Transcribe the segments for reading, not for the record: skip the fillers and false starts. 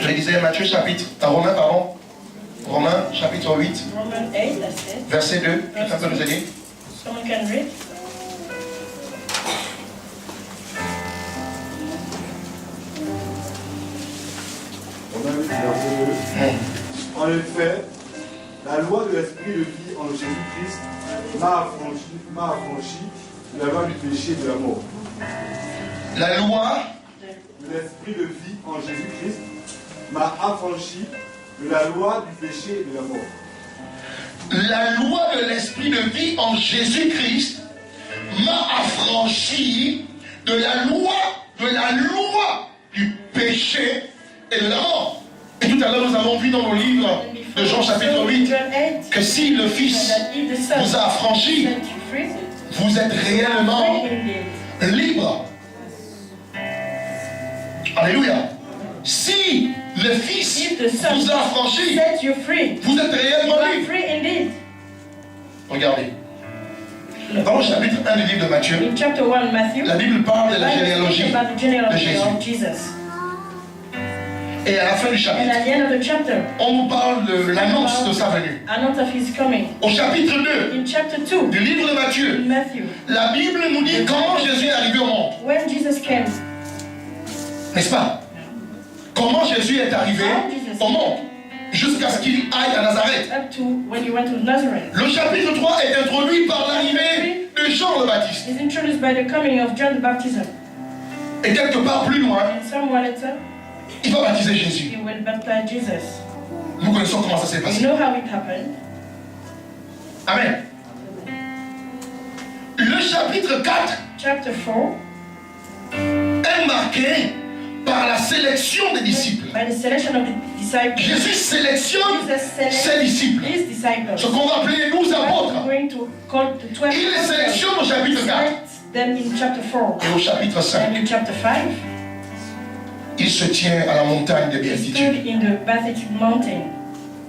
Je lisais Matthieu chapitre, Romains, pardon. Romains chapitre 8, Romans 8, that's it. verset 2. Quelqu'un peut nous aider? Someone can read. Romains 8, verset 2. En effet, la loi de l'esprit de vie en Jésus-Christ m'a affranchi de la loi du péché et de la mort. La loi De l'esprit de vie en Jésus-Christ m'a affranchi de la loi du péché et de la mort. La loi de l'esprit de vie en Jésus-Christ m'a affranchi de la loi du péché et de la mort. Et tout à l'heure, nous avons vu dans le livre de Jean chapitre 8 que si le Fils vous a affranchi, vous êtes réellement libre. Alléluia. Si le Fils vous a affranchi, vous êtes réellement libre. Regardez. Dans le chapitre 1 du livre de Matthieu, In chapter 1, Matthew, la Bible parle de la the Bible généalogie speaks about the genealogy de of Jésus. Jesus. Et à la fin du And chapitre, at the end of the chapter, on nous parle de l'annonce de sa venue. announcement of his coming. Au chapitre 2 In chapter 2, du livre de Matthieu, in Matthew, la Bible nous dit comment Jésus est arrivé au monde. when Jesus came, N'est-ce pas? Comment Jésus est arrivé au monde jusqu'à ce qu'il aille à Nazareth. up to when he went to Nazareth, Le chapitre 3 est introduit par l'arrivée de Jean le Baptiste. is introduced by the coming of John the Baptist. Et quelque part plus loin, And somewhere later, il va baptiser Jésus. he will baptize Jesus. Nous connaissons comment ça s'est You passé. know how it happened. Amen. Le chapitre 4 Chapter 4, est marqué par la sélection des disciples. by the selection of the disciples. Jésus sélectionne Jesus ses selected disciples. his disciples. Ce qu'on va appeler les 12 I'm apôtres. going to call the 12 Il les apostles. sélectionne au chapitre 4. Select them in chapter 4. Et au chapitre 5, And in chapter 5, il se tient à la montagne des he béatitudes. stood in the Beatitude mountain.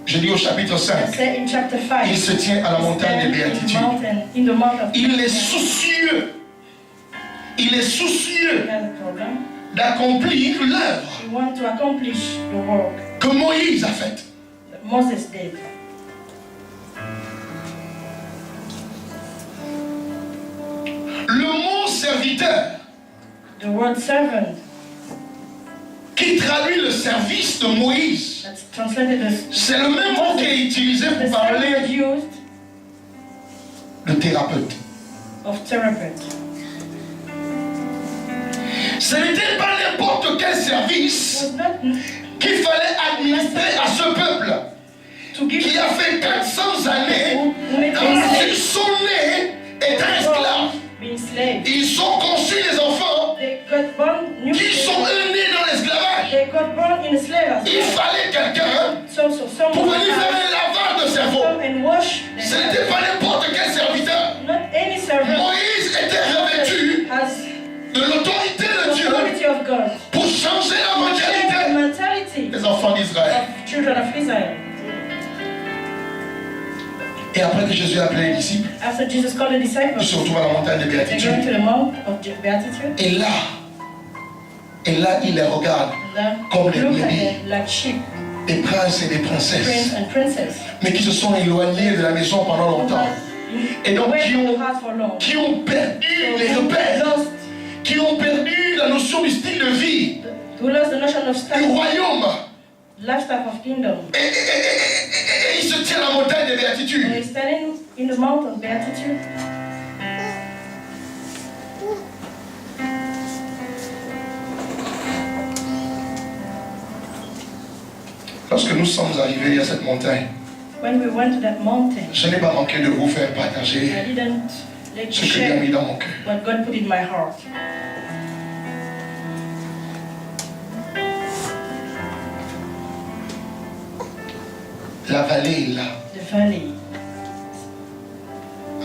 Je dis au chapitre I 5, say in chapter 5, il se tient à la montagne des stand in the béatitudes. mountain, in the mount of Il est soucieux. Il est soucieux He has a problem. d'accomplir l'œuvre He wants to accomplish the work que Moïse a faite. that Moses did. Le mot serviteur, The word servant, qui traduit le service de Moïse, that's translated as c'est le même mot qui est utilisé the pour same word parler used de thérapeute. of therapist. Ce n'était pas n'importe quel It service was not qu'il fallait administrer à ce peuple to give qui a fait 400 années who made dans them laquelle son nez est un esclave. being slaves. Ils ont conçu des enfants They got born new. qui sont nés dans l'esclavage. They got born in slavery. Il fallait quelqu'un So pour someone venir faire had un lavage de cerveau. come and wash Ce them. n'était pas n'importe quel serviteur. Not any servant Moïse était revêtu has de l'autorité the de Dieu authority of God pour changer la to change the mentalité mentality des enfants d'Israël. of children of Israel. Et après que Jésus a appelé les disciples, After Jesus called the il disciples, se retrouve à la montagne des they go béatitudes. to the Mount of Beatitude. Et là, il les regarde comme Look des at brebis, them like sheep, des princes et des prince princesses, and princess. mais qui se sont éloignés de la maison pendant longtemps, Et donc, qui ont perdu les repères, qui ont perdu la notion du style de vie, du royaume. Lifestyle of kingdom. Et il se tient à la montagne des béatitudes. And he's standing in the mount of beatitude. Lorsque nous sommes arrivés à cette montagne, When we went to that mountain, je n'ai pas manqué de vous faire I partager didn't let ce you que Dieu a mis share dans mon cœur. what God put in my heart. La vallée est là. The valley.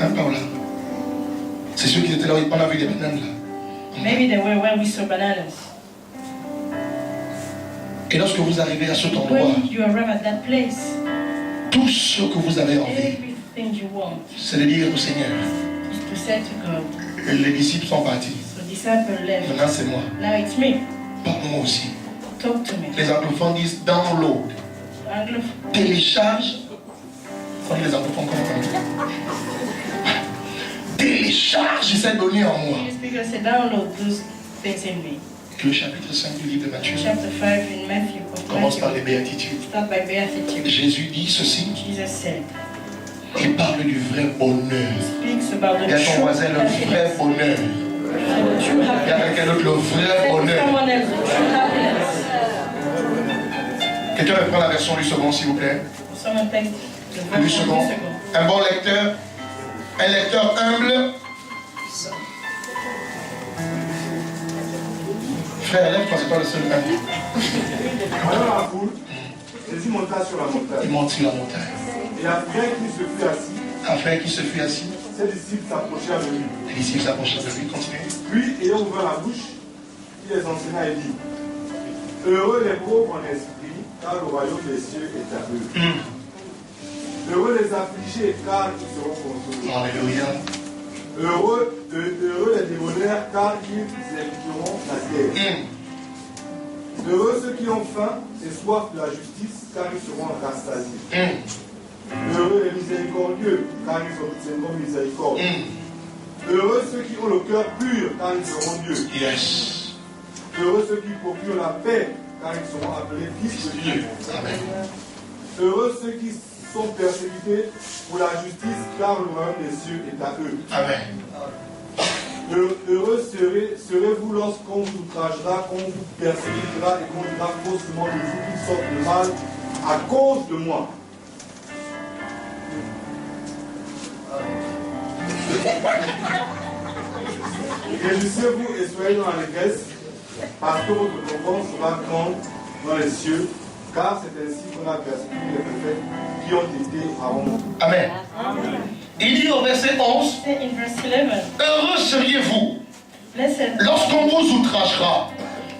Hein, Paula? C'est ceux qui étaient là, on a vu des bananes là. Maybe they were where we saw bananas. Et lorsque vous arrivez à cet endroit, When you arrive at that place, tout ce que vous avez envie, everything you want c'est de dire au Seigneur, is to say to God, les disciples sont partis. so disciple left. Maintenant c'est moi. Now it's me. Parle-moi aussi. Talk to me. Les anglophones disent download. Anglophone. Télécharge. On dit les anglophones comment? Télécharge ces données en moi. English speakers say download those things in me. Que le chapitre 5 du livre de Matthieu Chapter 5 in Matthew. commence par les béatitudes. Start by beatitude. Jésus dit ceci. Jesus said. Il parle du vrai bonheur. Speaks about the Il y a ton true voisin le vrai happiness. bonheur. The true Il y a happiness. quelqu'un d'autre le vrai bonheur. Someone else, the true happiness. Quelqu'un va prendre la version du second s'il vous plaît. Someone take the Du verse from second. this ago. Un bon lecteur. Un lecteur humble. Frère, lève-toi, c'est toi le seul humble. Voyant la foule, Jésus monta sur la Il montagne. monte sur la montagne. Et après qu'il se fut assis, Après qu'il se fut assis, ses disciples s'approchèrent de lui. les disciples s'approchèrent de lui. Continuez. Puis, ayant ouvert la bouche, il les enseigna et dit, heureux les pauvres en esprit, car le royaume des cieux est à eux. Heureux les affligés, car ils seront consolés. Alléluia. Heureux les débonnaires, car ils hériteront la terre. Heureux ceux qui ont faim et soif de la justice, car ils seront rassasiés. Heureux les miséricordieux, car ils obtiendront miséricorde. Heureux ceux qui ont le cœur pur, car ils seront Dieu. Yes. Heureux ceux qui procurent la paix, car ils seront appelés fils de Dieu. Amen. Heureux ceux qui sont persécutés pour la justice, car le royaume des cieux est à eux. Amen. Heureux serez-vous lorsqu'on vous outragera, qu'on vous persécutera et qu'on dira faussement de vous toutes sortes de mal à cause de moi. Réjouissez-vous et soyez dans l'allégresse, parce que votre récompense sera grande dans les cieux, car c'est ainsi qu'on a persécuté les prophètes qui ont été avant nous. Amen. Il dit au verset 11, Say in verse 11, heureux seriez-vous blessed lorsqu'on vous outragera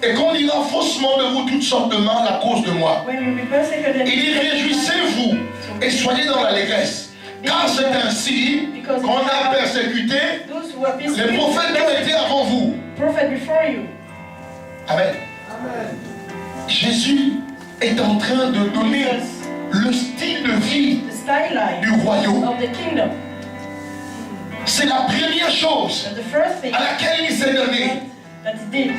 et qu'on dira faussement de vous toutes sortes de mal à cause de moi. when you be persecuted. Il dit réjouissez-vous et soyez dans l'allégresse, car c'est ainsi qu'on a persécuté Those who are les prophètes qui ont été persecuted, avant vous. prophet before you. Amen. Jésus est en train de donner le style de vie The style du royaume. of the kingdom. C'est la première chose And the first thing à laquelle il s'est donné. that he did,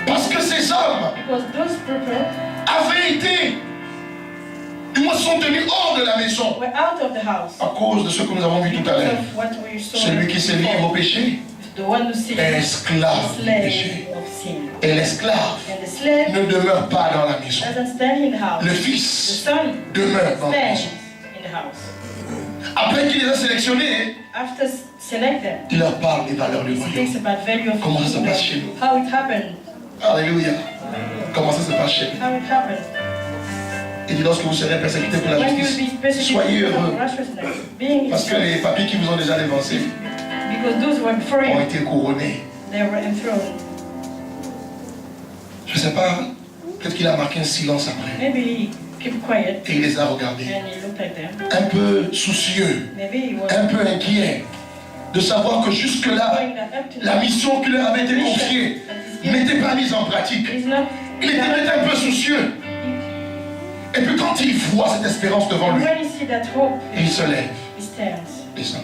Parce que ces hommes because those people avaient été, ils sont tenus hors de la maison were out of the house. à cause de ce que nous avons vu tout à Because l'heure. of what we saw Celui qui se livre au before. péché The one who sees est the esclave du péché. slave of sin. Et l'esclave And the slave ne demeure pas dans la maison. doesn't stand in the house. Le The fils son demeure dans la stands maison. in the house. Après qu'il les a sélectionnés, After select them, il leur parle des valeurs du he royaume. speaks about value of Comment ça se kingdom, passe chez nous? how it happened, Alléluia. Comment ça se passe chez nous? how it happened. Il dit lorsque vous serez persécutés pour la When you justice, will be persecuted soyez for heureux. righteousness, being Parce que les papiers qui vous ont déjà dévancés because those who were before ont you, été couronnés. they were enthroned. Je ne sais pas, peut-être qu'il a marqué un silence après. Maybe he kept quiet Et il les a regardés. and he looked at them. Un peu soucieux, Maybe he was un peu inquiet de savoir que jusque-là, knowing that up to la now, mission qui leur avait été confiée n'était pas mise en pratique. he's not. Il était peut-être un peu soucieux. Et puis quand il voit cette espérance devant lui, When you see that hope, il se lève, he stands. descend.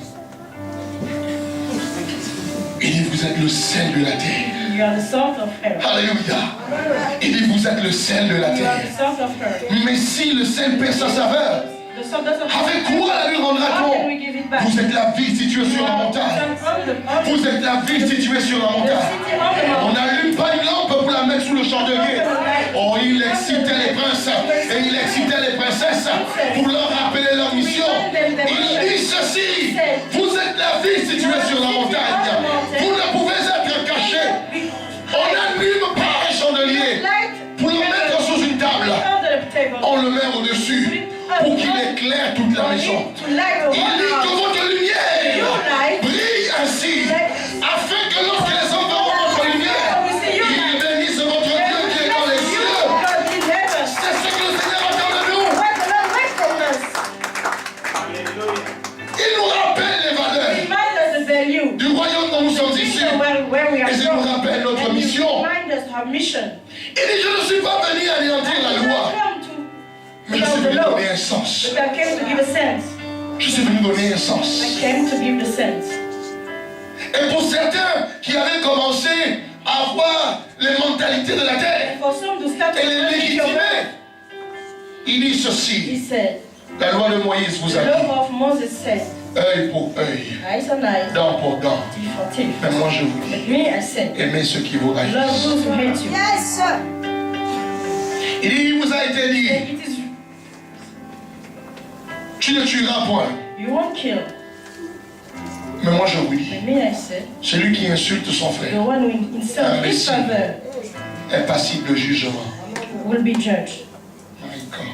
Il dit, vous êtes le sel de la terre. You are the salt of earth. Alléluia. Il dit, vous êtes le sel de la You are terre. the salt of earth. Mais si le sel perd sa saveur, The salt doesn't. avec quoi la lui How can we rendra-t-on? give it back? Vous êtes la ville située sur la montagne. Vous êtes la ville située sur la montagne. On n'allume pas une lampe pour la mettre sous le chandelier. Oh, il excitait les princes et il excitait les princesses pour leur rappeler leur mission. Il dit ceci, vous êtes la ville située sur la montagne. Vous ne pouvez être cachés. On n'allume pas un chandelier pour le mettre sous une table. On le met au-dessus pour qu'il éclaire toute la maison. Il dit que votre lumière brille ainsi, afin que lorsque les hommes verront votre lumière, ils bénissent votre Dieu qui est dans les cieux. C'est ce que le Seigneur attend de nous. Il nous rappelle les valeurs du royaume dont nous sommes issus. Et il nous rappelle notre mission. Il dit je ne suis pas venu anéantir la loi, mais je suis venu donner un sens. But I came to give a sense. Je suis venu donner un I sens. came to give the sense. Et pour certains qui avaient commencé à voir les mentalités de la terre And for some to start et les to légitimer, il dit he ceci. said, La loi de Moïse vous the a law dit, of Moses said, œil pour œil, eye for eye, dent pour dent. teeth for teeth. Mais moi je vous dis, But me, I said, aimez ceux qui vous love haïssent. those who hate you. Yes, sir. Il dit, il vous a été dit, And it is, tu ne tueras point. you won't kill. Mais moi je vous dis, But me, I said, celui qui insulte son the frère one who insults his father est passible de jugement. will be judged. My God.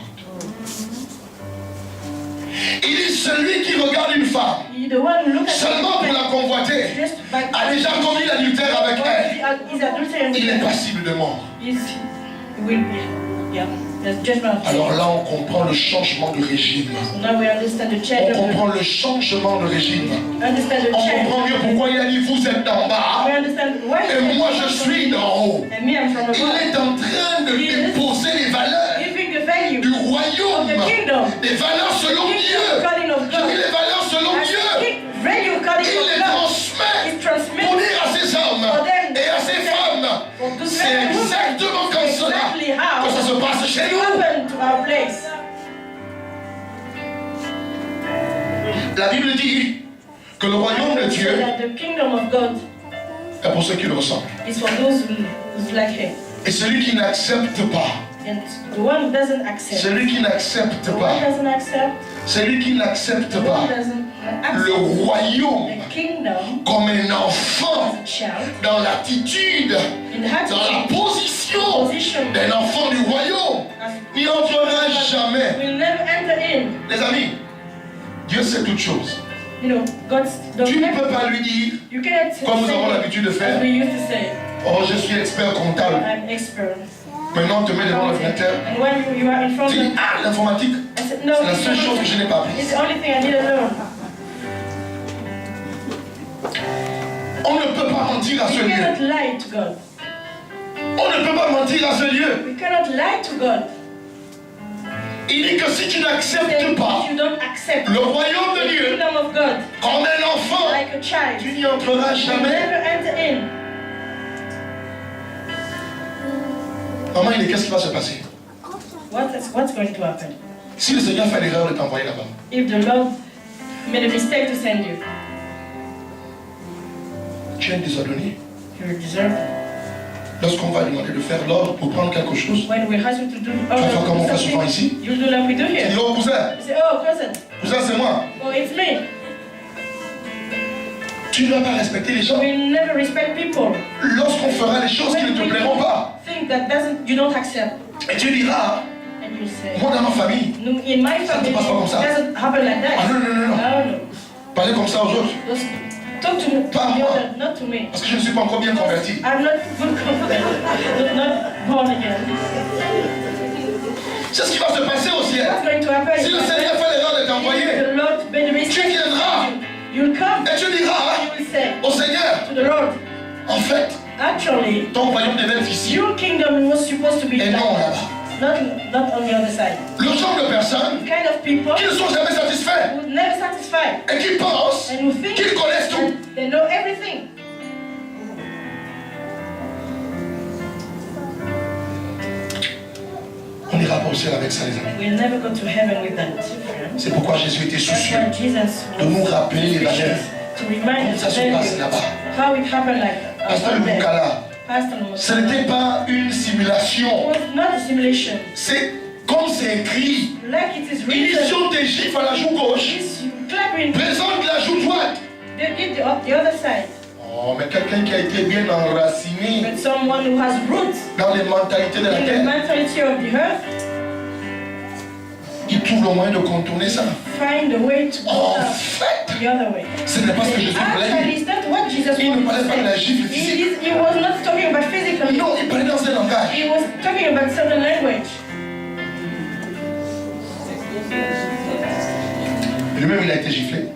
Il dit, celui qui regarde une femme The one who looks at seulement pour la convoiter just by a déjà commis l'adultère avec elle. is adultery Il est and passible de mort. is will be there's judgment. Alors là, on comprend le changement de régime. So now we understand the change On of comprend le changement de régime. understand the On change. comprend mieux pourquoi il a dit vous êtes en bas We understand why et moi je suis d'en haut. and me I'm from Il above. est en train de déposer les valeurs Giving the value du royaume, of the kingdom. des valeurs selon Dieu. Calling of Je dis God. les valeurs selon And Dieu. value calling Il les of God. transmet It transmits pour dire à ces hommes et à ces femmes, c'est exactement comme cela exactly how que ça se passe chez it nous. happened to our place. La Bible dit que le royaume de So Dieu that the kingdom of God est pour ceux qui le ressemblent. is for those who's like him. Et celui qui n'accepte pas, And the one who doesn't accept. celui qui n'accepte The one pas, doesn't accept. celui qui n'accepte The one pas doesn't le accept. royaume The kingdom comme un enfant as a child dans l'attitude, in dans la attitude position position d'un enfant du royaume, n'y entrera jamais. will never enter in. Les amis, Dieu sait toutes choses. You know, God's Tu ne peux pas lui dire, you cannot comme nous say avons it l'habitude de faire, as we used to say. oh je suis expert comptable. I'm expert. Maintenant on te met devant l'ordinateur. And when you are in front Tu dis, of ah l'informatique, I said, no, c'est la seule chose que je n'ai pas it's apprise. the only thing I need to learn. On ne peut pas mentir à ce We lieu. cannot lie to God. On ne peut pas mentir à ce lieu. We cannot lie to God. Il dit que si tu Say, n'acceptes pas if you don't accept le royaume de the Dieu kingdom of God comme un enfant, like a child, tu n'y entreras you will jamais. never enter in. Maman, il dit, qu'est-ce qui va se passer What's going to happen? si le Seigneur fait l'erreur de t'envoyer là-bas? If the Lord made a mistake to send you, Tu es un désordonné. you will deserve it. Lorsqu'on va demander de faire l'ordre pour prendre quelque chose, When we ask you to do tu vas faire comme on fait souvent something, ici. you do like we do Tu dis, here. oh cousin, You say, oh, cousin, cousin c'est moi. oh, it's me. Tu ne vas pas respecter les gens. We never respect people. Lorsqu'on fera les choses qui ne te plairont pas, Think that you don't accept. et tu diras, And you say, moi dans ma famille, no, in my Ça ne family, passe pas comme ça. it doesn't happen like that. ah non, non, non, non, No. parlez comme ça aux autres. Just talk to me, Pas à moi. not to me. Parce que je ne suis pas encore bien converti. I'm not good, not born again. C'est ce qui va se passer au ciel. What's going to happen? Si le Seigneur fait l'erreur de If t'envoyer, the Lord made a mistake, tu viendras you'll come. et tu diras You will say au Seigneur, to the Lord, en fait, actually, ton royaume devait être ici your kingdom was supposed to be et like non that, là-bas. not on the other side. Le genre de personnes The kind of people qui ne sont jamais satisfaits who never satisfied et qui pensent and who think qu'ils connaissent tout. that they know everything. On n'ira pas au ciel avec ça, les amis. We'll never go to heaven with that. friends. C'est pourquoi Jésus était That's soucieux why Jesus de nous rappeler les valeurs. to remind Comment us ça se passe là-bas. how it happened like Pasteur up there. Mukala, Pastor ce n'était pas une It simulation. was not a simulation. C'est comme c'est écrit. Like it is Ils written. sont des gifles à la joue gauche. This, you clap in, Présente la joue droite. they give the other side. Oh, mais quelqu'un qui a été bien enraciné But someone who has roots dans les mentalités de la in the terre, mentality of the earth, il trouve le moyen de contourner ça. find a way to go En down fait, the other way. ce n'est pas ce que Jésus voulait Actually, dire. is that what Jesus Il ne wanted parlait to pas de la say? gifle physique. He was not talking about physical. Non, il parlait dans un langage. He was talking about certain language. Lui-même, il a été giflé.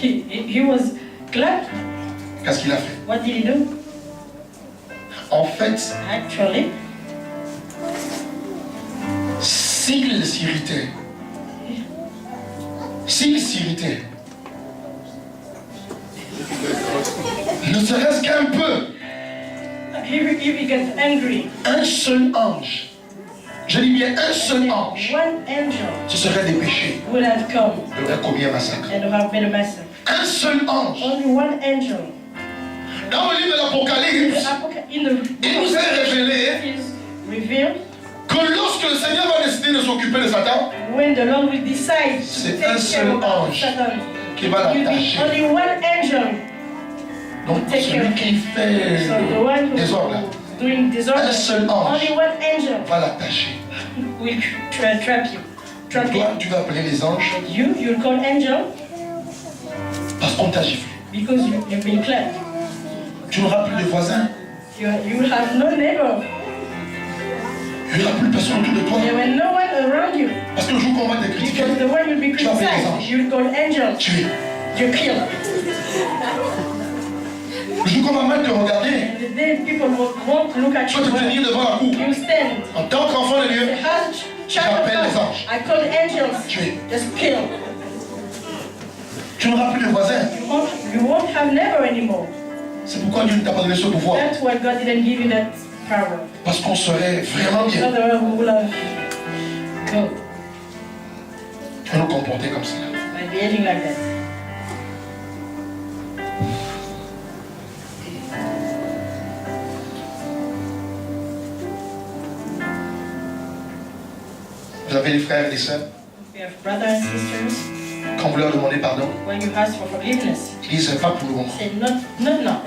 He was clapped. Qu'est-ce qu'il a fait? What did he do? En fait, Actually, s'il s'irritait, ne serait-ce qu'un peu, if he gets angry, un seul ange, je dis bien un seul ange, one angel ce serait des péchés. would have come Il aurait commis un massacre. and would have made a massacre. Un seul ange. Only one angel. Dans le livre de l'Apocalypse, In the il nous est révélé is revealed que lorsque le Seigneur va décider de s'occuper de Satan, when the Lord will decide to c'est take un care seul of ange Satan. qui va It will be l'attacher. only one angel. Donc celui qui fait So the one who des ordres is doing disorder, un seul ange only one angel va l'attacher. will trap you. Trap you. Toi, tu vas appeler les anges You'll call angel parce qu'on t'a giflé. because you've been clapped. Tu n'auras plus de voisins. You will have no neighbor. Il n'y aura plus de personne autour de toi. There will no one around you. Parce que le jour qu'on va te critiquer, Because the one you'll be tu vas appeler les criticized, anges. you'll call angel. Tu es. You kill. Le jour qu'on va mal te regarder, And the day people won't look at tu vas you te well, tenir devant la cour. you stand. En tant qu'enfant de Dieu, As child J'appelle of les God, anges. I call angels. tu es. Just kill. Tu n'auras plus de voisins. You won't have neighbor anymore. C'est pourquoi Dieu ne t'a pas donné ce pouvoir. That's why God didn't give you that power. Parce qu'on serait vraiment bien. Otherwise, we will have go Tu vas nous comporter comme ça. by behaving like that. Vous avez des frères et des sœurs. We have brothers and sisters. Quand vous leur demandez pardon, When you ask for forgiveness, ils disent pas pour le moment. say not now.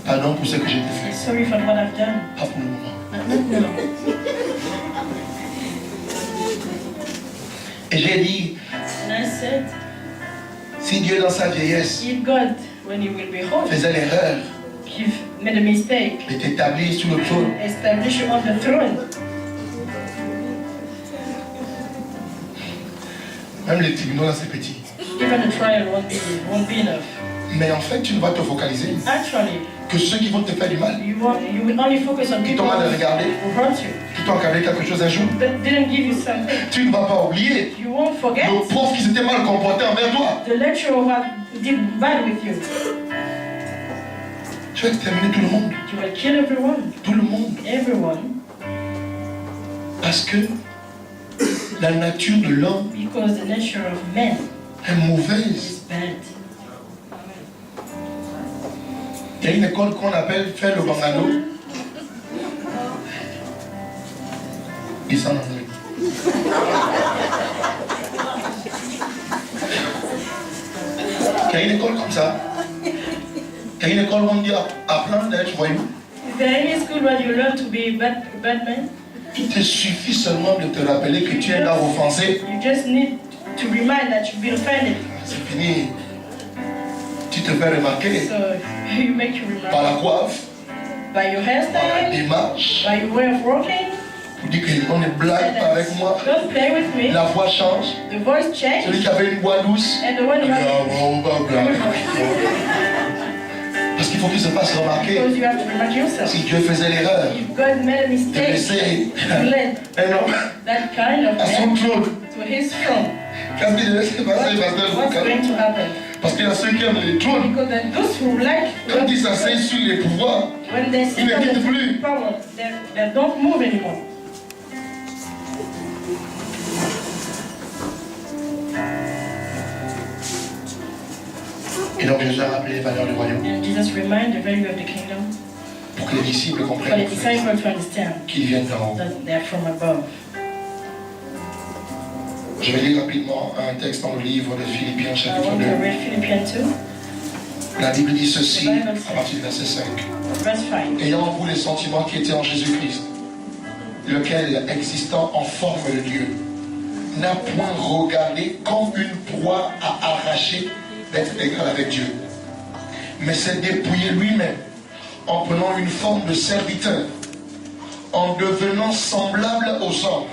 Pardon pour ce que j'ai fait. Sorry for what I've done. Pas pour le moment. Not now. Et j'ai dit, And I said, si Dieu dans sa vieillesse if God, when He will be holy, faisait l'erreur you've made a mistake, de t'établir sur le trône, establish you on the throne. même les tribunaux là c'est petit. Even a trial won't be enough. Mais en fait, tu ne vas te focaliser Actually, que ceux qui vont te faire du mal, you will only focus on qui people t'ont mal who regardé, hurt you, qui t'ont accablé quelque chose un jour. that didn't give you something. Tu ne vas pas oublier You won't forget le prof qui s'était mal comporté envers toi. the lecturer who did bad with you. Tu vas exterminer tout le monde. You will kill everyone. Tout le monde. Everyone. Parce que la nature de l'homme Because the nature of men est mauvaise. is bad. Il y a une école qu'on appelle faire le bangalo. Ils s'en anglais. Il y a une école comme ça. Il y a une école où on dit apprendre d'être voyou. Is there any school where you learn to be bad man? Il te suffit seulement de te rappeler que tu es un gars offensé. You just need to remind that you've been offended. C'est fini. Tu te fais remarquer So you make you par la remember coiffe, by your par la hairstyle, démarche. by your way of walking. Pour dire qu'on ne blague pas avec moi. Don't play with me. La voix change. The voice change. Celui qui avait une voix douce. And the one who has Parce qu'il faut qu'il se fasse remarquer. because you have to remind yourself. Si Dieu faisait l'erreur If God made a de mistake, laisser to let un homme that kind of à son man trône, to his throne, qu'est-ce qui devait se passer, what's pasteur? going to happen? Parce qu'il y a ceux qui aiment les trônes. Because then those who like Quand ils s'asseyent sur les pouvoirs, when they sit ils ne on quittent plus. the power, they don't move anymore. Et donc Jésus a rappelé les valeurs du royaume And Jesus reminded the value of the kingdom pour que les disciples for the comprennent disciples to understand qu'ils viennent d'en haut. that they're from above. Je vais lire rapidement un texte dans le livre de Philippiens I chapitre want to 2. read Philippians 2, La Bible dit ceci à partir du verset 5. verse 5. Ayant en vous les sentiments qui étaient en Jésus-Christ, lequel, existant en forme de Dieu, n'a point regardé comme une proie à arracher d'être égal avec Dieu, mais s'est dépouillé lui-même en prenant une forme de serviteur, en devenant semblable aux hommes,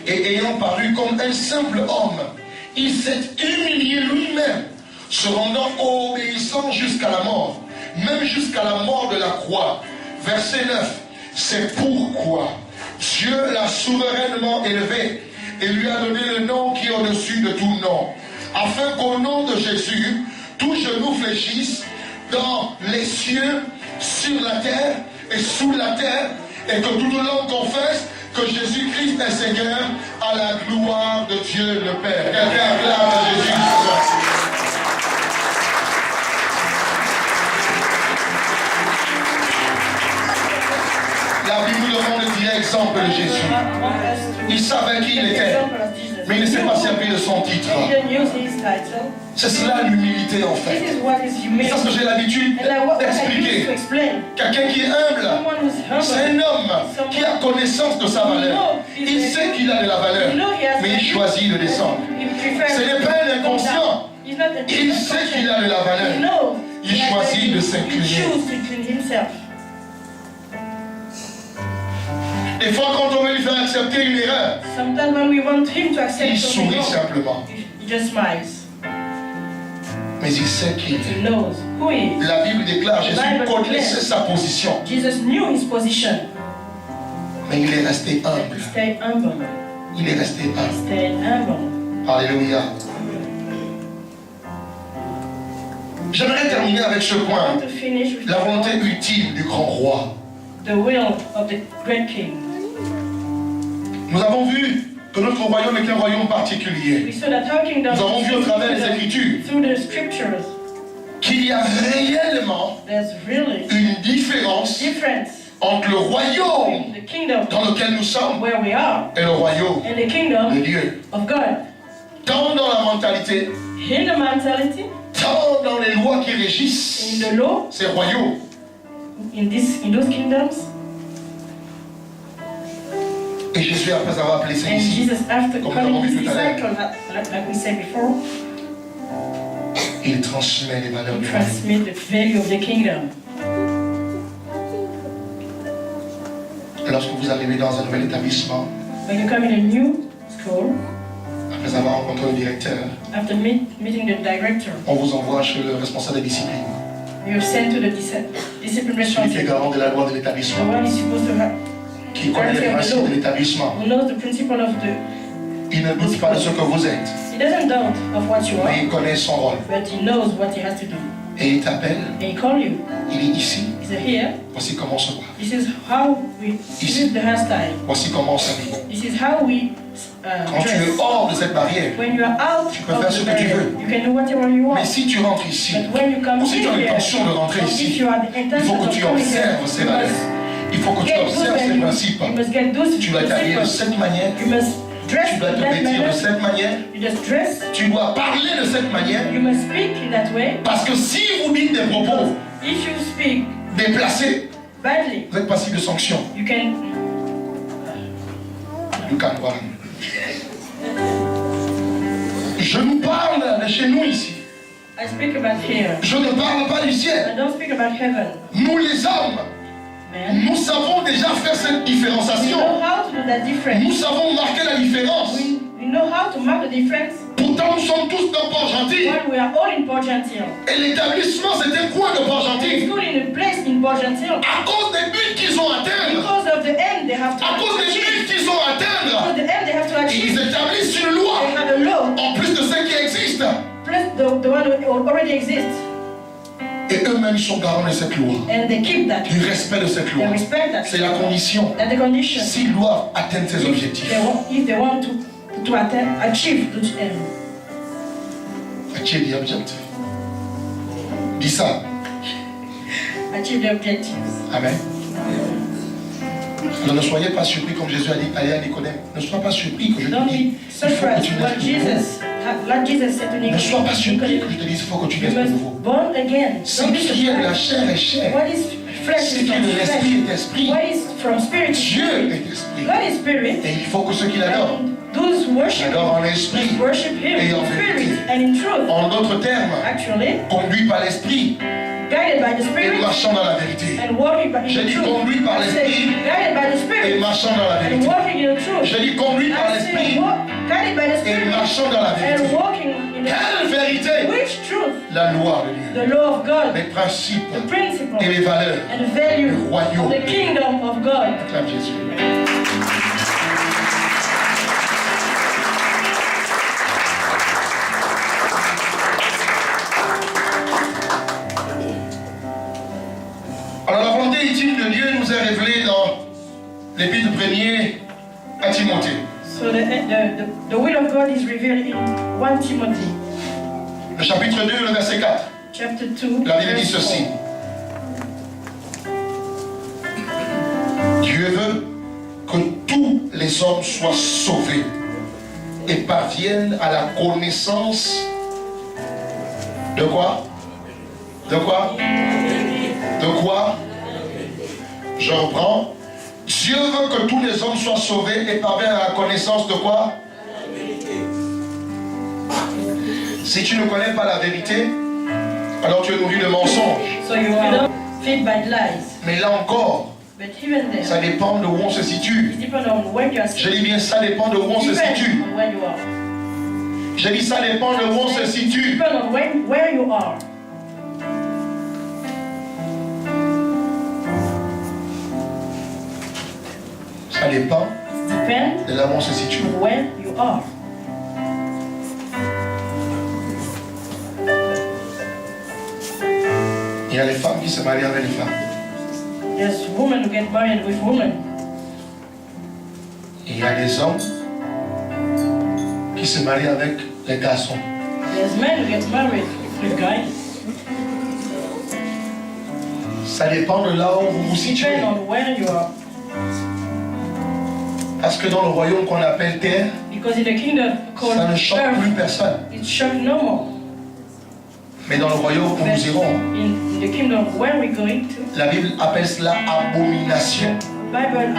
et ayant paru comme un simple homme, il s'est humilié lui-même, se rendant obéissant jusqu'à la mort, même jusqu'à la mort de la croix. Verset 9. C'est pourquoi Dieu l'a souverainement élevé et lui a donné le nom qui est au-dessus de tout nom, afin qu'au nom de Jésus, tout genou fléchisse dans les cieux, sur la terre et sous la terre, et que toute langue confesse que Jésus-Christ est Seigneur, à la gloire de Dieu le Père. Quelqu'un acclame à Jésus. La Bible nous demande de dire exemple de Jésus. Il savait qui il était, mais il ne s'est pas servi de son titre. C'est cela l'humilité en fait. C'est ce que j'ai l'habitude d'expliquer. Quelqu'un qui est humble, c'est un homme qui a connaissance de sa valeur. Il sait qu'il a de la valeur, mais il choisit de descendre. Ce n'est pas un inconscient. Il sait qu'il a de la valeur. Il choisit de s'incliner. Des fois, quand on veut lui faire accepter une erreur, il sourit simplement. Mais il sait qui il est. La Bible déclare Jésus connaissait sa position. Mais il est resté humble. Il est resté humble. Alléluia. J'aimerais terminer avec ce point. La volonté ultime du grand roi. The will of the great king. Nous avons vu que notre royaume est un royaume particulier. Nous avons vu au travers des Écritures qu'il y a réellement une différence entre le royaume dans lequel nous sommes et le royaume de Dieu. Tant dans la mentalité, tant dans les lois qui régissent ces royaumes. In those kingdoms, et Jésus, après avoir appelé ses disciples, comme nous l'avons vu tout à l'heure, il transmet les valeurs du royaume. Lorsque vous arrivez dans un nouvel établissement, après avoir rencontré le directeur, on vous envoie chez le responsable de discipline. You're sent to the discipline celui qui est garant de la loi de l'établissement, qui connaît les principes de l'établissement. Il ne doute pas de ce que vous êtes, mais il connaît son rôle. Et il t'appelle, il est ici, voici comment on se parle. Ici, voici comment on s'habille. Quand tu es hors de cette barrière, tu peux faire ce que tu veux. Mais si tu rentres ici, ou si tu as l'intention de rentrer ici, il faut que tu observes ces valeurs. Il faut que tu observes ces principes. Tu dois t'habiller de cette manière. Tu dois te vêtir de cette manière. Tu dois parler de cette manière. Parce que si vous dites des propos déplacés, vous êtes passible de sanctions. You can run. Je nous parle de chez nous ici. Je ne parle pas du ciel. Nous les hommes, nous savons déjà faire cette différenciation. Nous savons marquer la différence. Pourtant nous sommes tous dans Port-Gentil. Et l'établissement c'est un coin de Port-Gentil. À cause des buts qu'ils ont à atteindre. À cause des buts qu'ils ont à atteindre. Ils établissent une loi. En plus de ce qui existe. Et eux-mêmes sont garants de cette loi. Du respect de cette loi. C'est la condition. S'ils doivent atteindre ces objectifs. Achieve the objective. Dis ça. Achieve the objectives. Amen. Alors ne soyez pas surpris comme Jésus a dit à Nicodème. Ne sois pas surpris que je te dise il faut que tu naisses de nouveau. Ne sois pas surpris que je te dise il faut que tu naisses de nouveau. Ce qui est de la chair est chair. Ce qui est de l'esprit est esprit. Dieu est esprit. Et il faut que ceux qui l'adorent adorent en esprit et en vérité. En d'autres termes, conduit par l'esprit et marchant dans la vérité. J'ai dit conduit par l'esprit et marchant dans la vérité. J'ai dit conduit par l'esprit et marchant dans la vérité. Quelle vérité? la loi de Dieu, the law of God, les principes the principle, et les valeurs and the value du royaume. of the kingdom of God. Acclame Jésus. Alors la volonté ultime de Dieu nous est révélée dans l'épître premier à Timothée. So the will of God is revealed in 1 Timothy, Le chapitre 2, le verset 4. chapter 2, La Bible dit verse ceci. 4. Dieu veut que tous les hommes soient sauvés et parviennent à la connaissance de quoi? De quoi? De quoi? Je reprends. Dieu veut que tous les hommes soient sauvés et parviennent à la connaissance de quoi? Si tu ne connais pas la vérité, alors tu es nourri de mensonges. So you are fed by lies. Mais là encore, But even there, ça dépend de où on se situe. it depends on where you are Je dis bien, ça dépend de où on se situe. on where you are. Je dis, ça dépend de où on se situe. Depend on where you are. Ça dépend Depend de là où on se situe. on where you are. Il y a les femmes qui se marient avec les femmes. There's women who get married with women. Il y a des hommes qui se marient avec les garçons. There's men who get married with guys. Ça dépend de là où vous vous situez. Depend on where you are. Parce que dans le royaume qu'on appelle terre, Because in the kingdom ça ne called choque plus earth, personne. it shocks no more. Mais dans le royaume où But nous irons, in the kingdom where we're going to, la Bible appelle cela abomination. Bible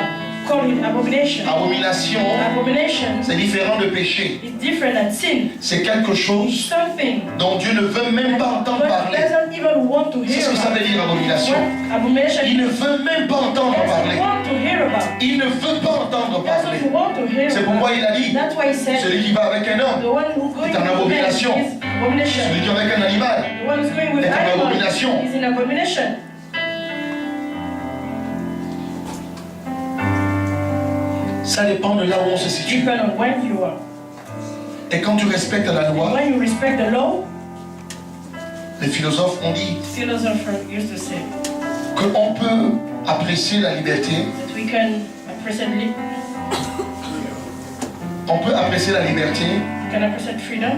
call it abomination. Abomination, Abomination c'est différent de péché. is different than sin. C'est quelque chose Something dont Dieu ne veut même pas entendre God parler. doesn't even want to C'est hear ce que ça about. veut dire abomination. What abomination Il ne veut même pas entendre doesn't parler. want to hear about. Il ne veut pas entendre parler. Doesn't want to hear C'est pourquoi about. il a dit, That's why he said celui qui va avec un homme the one who going C'est en with abomination. men is abomination. celui qui va avec un animal. The one who's going with est en animals abomination. is in abomination. Ça dépend de là où on se situe. Depend on where you are. Et quand tu respectes la loi, When you respect the law, les philosophes ont dit philosophers used to say qu'on peut apprécier la liberté. that we can appreciate On peut apprécier la liberté freedom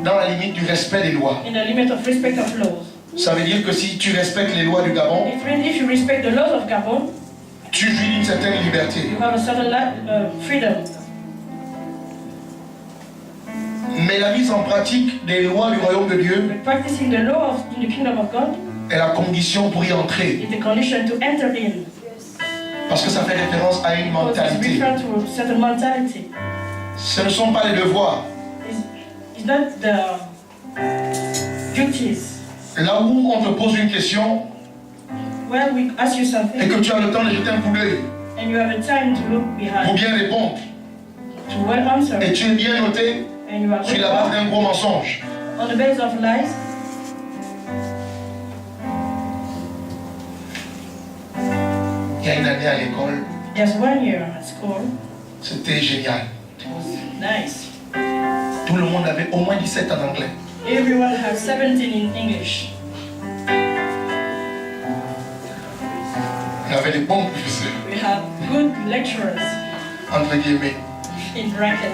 dans la limite du respect des lois. in the limit of respect of laws. Ça veut dire que si tu respectes les lois du Gabon, It means if you respect the laws of Gabon, tu jouis d'une certaine liberté. you have a certain freedom. Mais la mise en pratique des lois du royaume de Dieu But practicing the law in the kingdom of God est la condition pour y entrer. is the condition to enter in. Parce que ça fait référence à une Because it's mentalité. referred to a certain mentality. Ce ne sont pas les devoirs. It's not the duties. Là où on te pose une question When we ask you et something que tu as le temps de jeter un coup d'œil and you have a time to look pour behind bien répondre to well answer et tu es bien noté and you are sur la base d'un gros mensonge, on the basis of lies, il y a une année à l'école, there's 1 year at school. c'était génial. It was nice. Tout le monde avait au moins 17 en anglais. Everyone has 17 in English. On avait des bons professeurs, We have good lecturers entre guillemets. in bracket.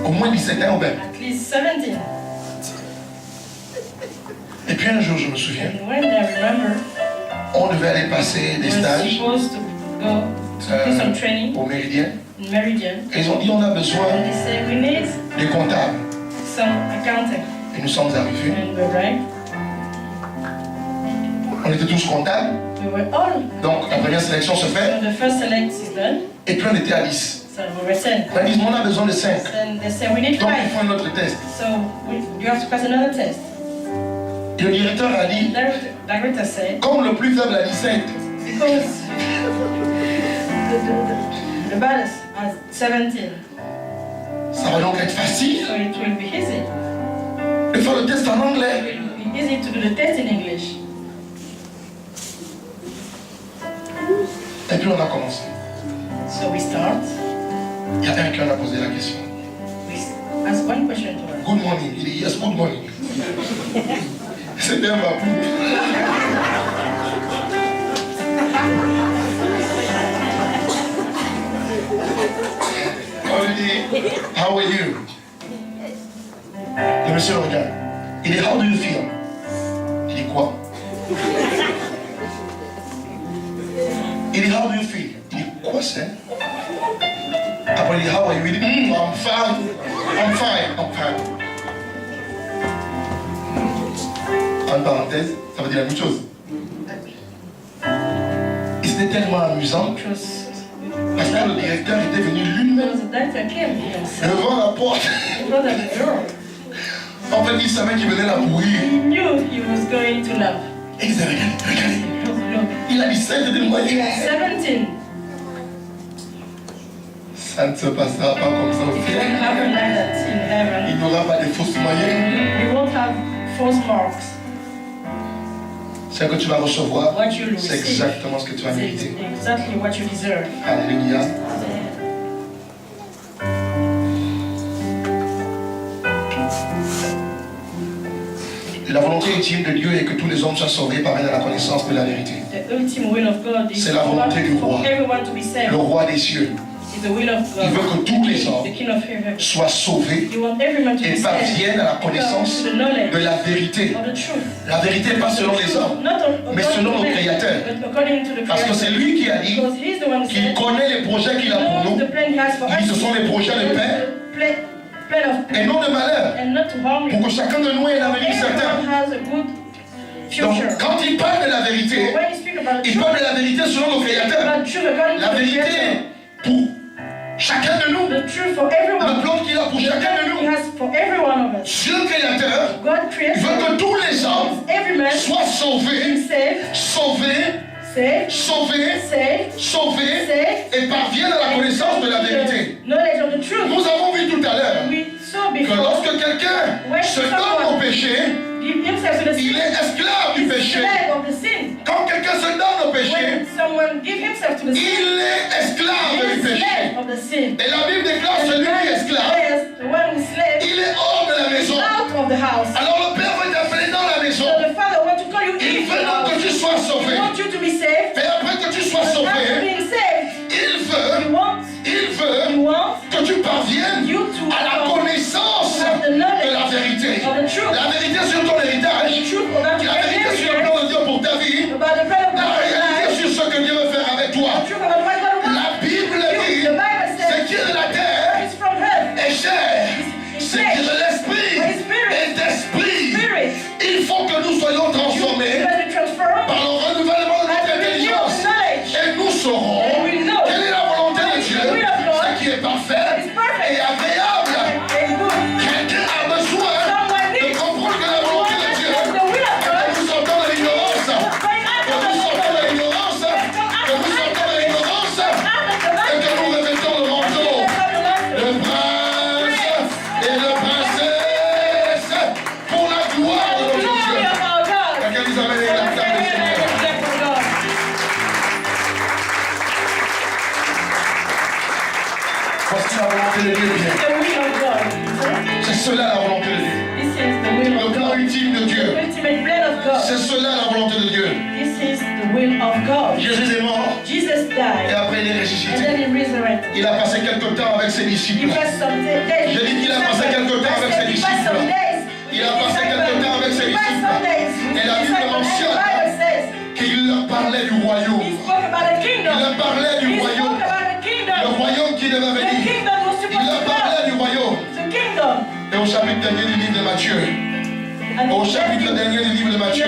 Au moins 17 ans, ben. At least 17. Et puis un jour, je me souviens, And when I remember, on devait aller passer des we were stages supposed to go to do some training au Méridien. in Meridian. Et ils ont dit, on a besoin And they said we need des comptables. some accounting. Et nous sommes arrivés. And we arrived. On était tous comptables. We were all. Donc la première sélection se fait. So the first select is done. Et puis on était à 10. So we were 10. On a dit, on a besoin de 5. Then they said we need Donc 5. il faut un autre test. So you have to pass another test. Et le directeur a dit, Director said, comme le plus faible a dit 5, because the balance has 17, ça va donc être facile so it will be easy. de faire le test en anglais. It will be easy to do the test in English. Et puis on a commencé. So we start. Il y a un qui en a posé la question. We ask one question to her. Good morning. Il dit yes, good morning. C'est bien ma poule. On lui dit, how are you? Le monsieur le regarde. Il dit, how do you feel? Il dit quoi? Il dit, how do you feel? Il dit, quoi c'est? Après il dit, how are you? Il dit, I'm fine. I'm fine. I'm fine. En parenthèse, ça veut dire la même chose. Et c'était tellement amusant parce que le directeur était venu lui-même devant la porte. En fait, il savait qu'il venait la pourrir. He knew he was going to love. Et il disait, regardez. Il a 17 et des moyens. 17. Ça ne se passera pas comme ça au It ciel. won't happen like that in heaven. Il n'y aura pas de fausses moyens. You won't have false marks. Ce que tu vas recevoir, What you will c'est receive exactement ce que tu vas is mériter. exactly what you deserve. Alléluia. La volonté ultime de Dieu est que tous les hommes soient sauvés par à la connaissance de la vérité. The ultimate will of God is C'est la volonté du roi. for everyone to be saved. Le roi des cieux, It's the will of God. il veut que tous les hommes The King of heaven. soient sauvés You want everyone to be et saved. parviennent à la connaissance To the knowledge de la vérité. of the truth. La vérité pas selon les hommes, Not mais according selon to notre men, Créateur. but according to the Parce que c'est Creator. lui qui a dit Because he's the one who qu'il said, connaît les projets qu'il a pour knows nous. the plan he has for Il dit us. ce sont les projets de paix Plan of et non de malheur, and not to harm you. pour que chacun de nous ait un avenir certain. Everyone has a good Donc future. quand il parle de la vérité, When you speak about il truth, parle de la vérité selon nos créateurs. about truth according La to the vérité Creator. pour chacun de nous. The truth for Le everyone. plan qu'il a pour The chacun de plan he nous. has for every one of us. Dieu créateur God created veut que tous les hommes every man soient be sauvés, saved, sauvés, saved, sauvés, saved, sauvés saved, et parviennent à la connaissance de la vérité. knowledge of the truth. Nous avons vu tout à l'heure We saw que before, lorsque quelqu'un se donne au péché, give himself to the il sin, est esclave du péché. slave of the sin. Quand quelqu'un se donne au péché, When someone give himself to the sin, il est esclave he du is péché. slave of the sin. Et la Bible déclare And celui the qui est Bible esclave, declares the one who is slave il est hors de la is maison. out of the house. Alors le Père veut t'appeler dans la maison. So the Father wants to call you Il into veut the donc que house. tu sois He sauvé. wants you to be saved. Et après que tu sois After sauvé, being saved, il He veut wants que tu parviennes you to à la connaissance have the de knowledge la vérité. of the truth. La vérité sur ton héritage, The truth about la vérité sur le your plan de Dieu pour ta vie, about the plan of la God in your réalité life. sur ce que Dieu veut faire avec toi. The truth about what God wants. La Bible dit, The Bible ce says qui est de la terre it's from heaven. est chair, ce qui est de l'esprit est d'esprit. Spirit. Il faut que nous soyons transformés Because we transform par le renouvellement de notre intelligence. Et nous saurons quelle est la volonté de Dieu, ce qui est parfait et agréable. and good. Quelqu'un a besoin de comprendre que la volonté de Dieu, The will of que God. nous sortons de l'ignorance, Going out que of nous the sortons de l'ignorance, que nous sortons de l'ignorance et que nous revêtons le manteau de prince et de princesse pour la gloire de notre Dieu. Quelqu'un nous amène la table du Seigneur. Voici la volonté de Dieu bien. C'est cela la volonté de Dieu. Le plan ultime de Dieu. C'est cela la volonté de Dieu. Jésus est mort et après il est ressuscité. Il a passé quelque temps avec ses disciples. J'ai dit qu'il a passé quelque temps avec ses disciples. Il a passé quelque temps avec ses disciples. Et la Bible mentionne qu'il leur parlait du royaume. Il leur parlait du royaume. Le royaume qui devait venir. Il leur parlait du royaume. Et au chapitre dernier du livre de Matthieu. Au chapitre dernier du livre de Matthieu.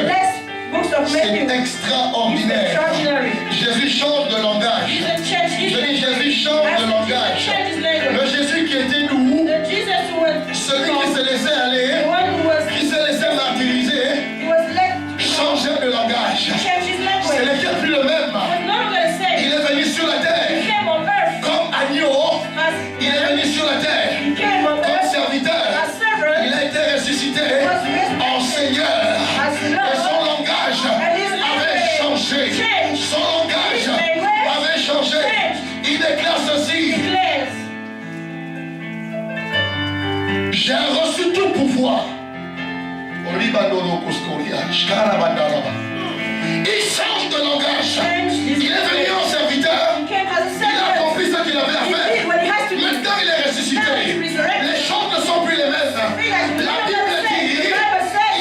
C'est extraordinaire. Jésus change de langage. Je dis Jésus change de langage. Le Jésus qui était doux, celui qui se laissait aller, qui se laissait martyriser, changeait de langage. Ce n'était plus le même. Il est venu sur la terre comme agneau. Il est venu sur la terre comme serviteur. Il a été ressuscité Il change de langage. Il est venu en serviteur. Il a accompli ce qu'il avait à faire. Maintenant il est ressuscité. Les choses ne sont plus les mêmes. La Bible dit,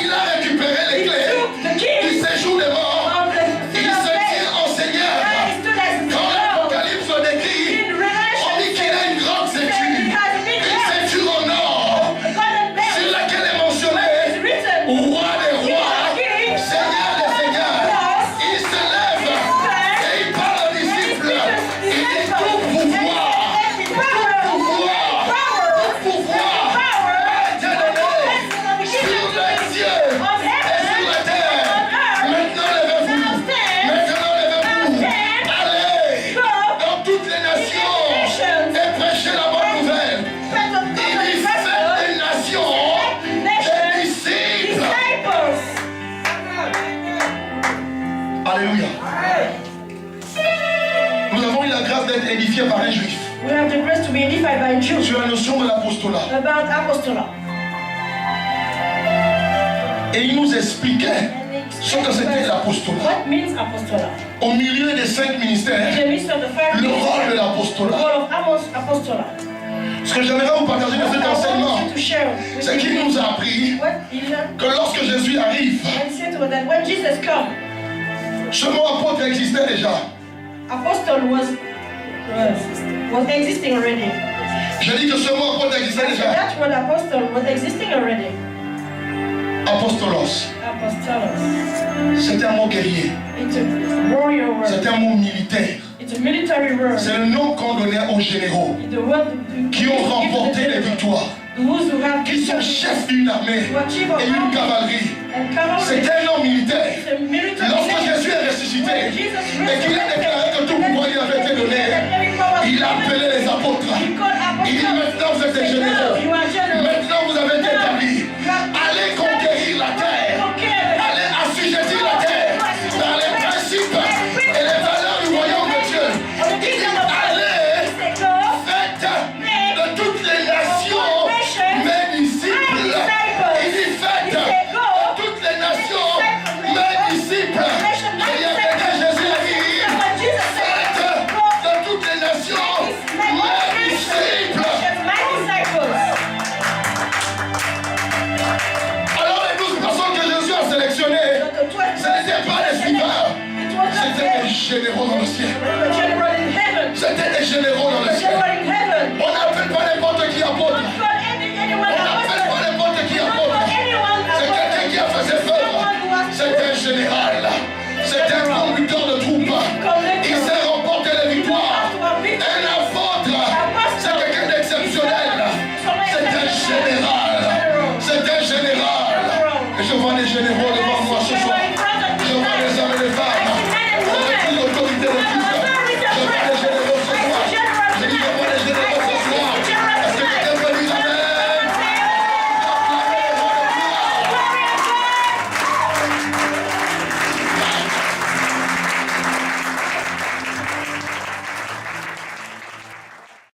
il a récupéré les clés du séjour des morts. Il se tient en Seigneur. Quand l'Apocalypse décrit, on dit qu'il a une grande ceinture. Une ceinture en or, sur laquelle est mentionné roi des rois, Seigneur des seigneurs. Il se lève et il parle aux disciples. Il dit tout pouvoir a été donné sur les cieux et sur la terre. Maintenant levez-vous. Allez dans toutes les nations et prêchez la bonne nouvelle. Il y fait des nations des disciples. Alléluia. Nous avons eu la grâce d'être édifiés par un juif We have the grace to be edified by Jews sur la notion de l'apostolat. about apostola. Et il nous expliquait And ce que c'était l'apostolat. what means apostola? Au milieu des 5 ministères, In the midst of the five le rôle de ministries, the l'apostolat. role of apostola. Ce que j'aimerais vous partager de cet What I enseignement, want you to share with c'est qu'il you nous a appris what he learned que lorsque Jésus arrive, and said to us that when Jesus come, ce mot apôtre existait déjà. apostle was existing already. Je dis que ce mot apôtre existait So déjà. that word apostle was existing already. Apostolos. Apostolos. C'est un mot guerrier. It's a warrior word. C'est un mot militaire. It's a military word. C'est le nom qu'on donnait aux généraux It's the word qui ont remporté les victoires, those who have qui sont chefs d'une armée et une cavalerie. and cavalry. C'est un nom militaire. It's a military Lorsque name. Jésus est ressuscité When Jesus et qu'il a déclaré que tout pouvoir lui avait été donné, il a appelé les apôtres. Il dit maintenant vous êtes des généraux. Maintenant vous avez été établis. Allez conquérir la terre. Allez assujettir la terre dans les principes et les valeurs du royaume de Dieu. Il dit allez, faites de toutes les nations mes disciples. Il dit faites de toutes les nations mes disciples. Et il y a quelqu'un, Jésus a dit, faites de toutes les nations mes disciples. Alors les 12 personnes que Jésus a sélectionnées, ce n'étaient pas des suiveurs, c'était des généraux dans le ciel. C'était des généraux dans le ciel. On n'appelle pas n'importe qui apôtre. On n'appelle pas n'importe qui apôtre. C'est quelqu'un qui a fait ses œuvres. C'est un général. C'est un conducteur de troupes. Il sait remporter les victoires. Un apôtre, c'est quelqu'un d'exceptionnel. C'est un général. C'est un général. Et je vois des généraux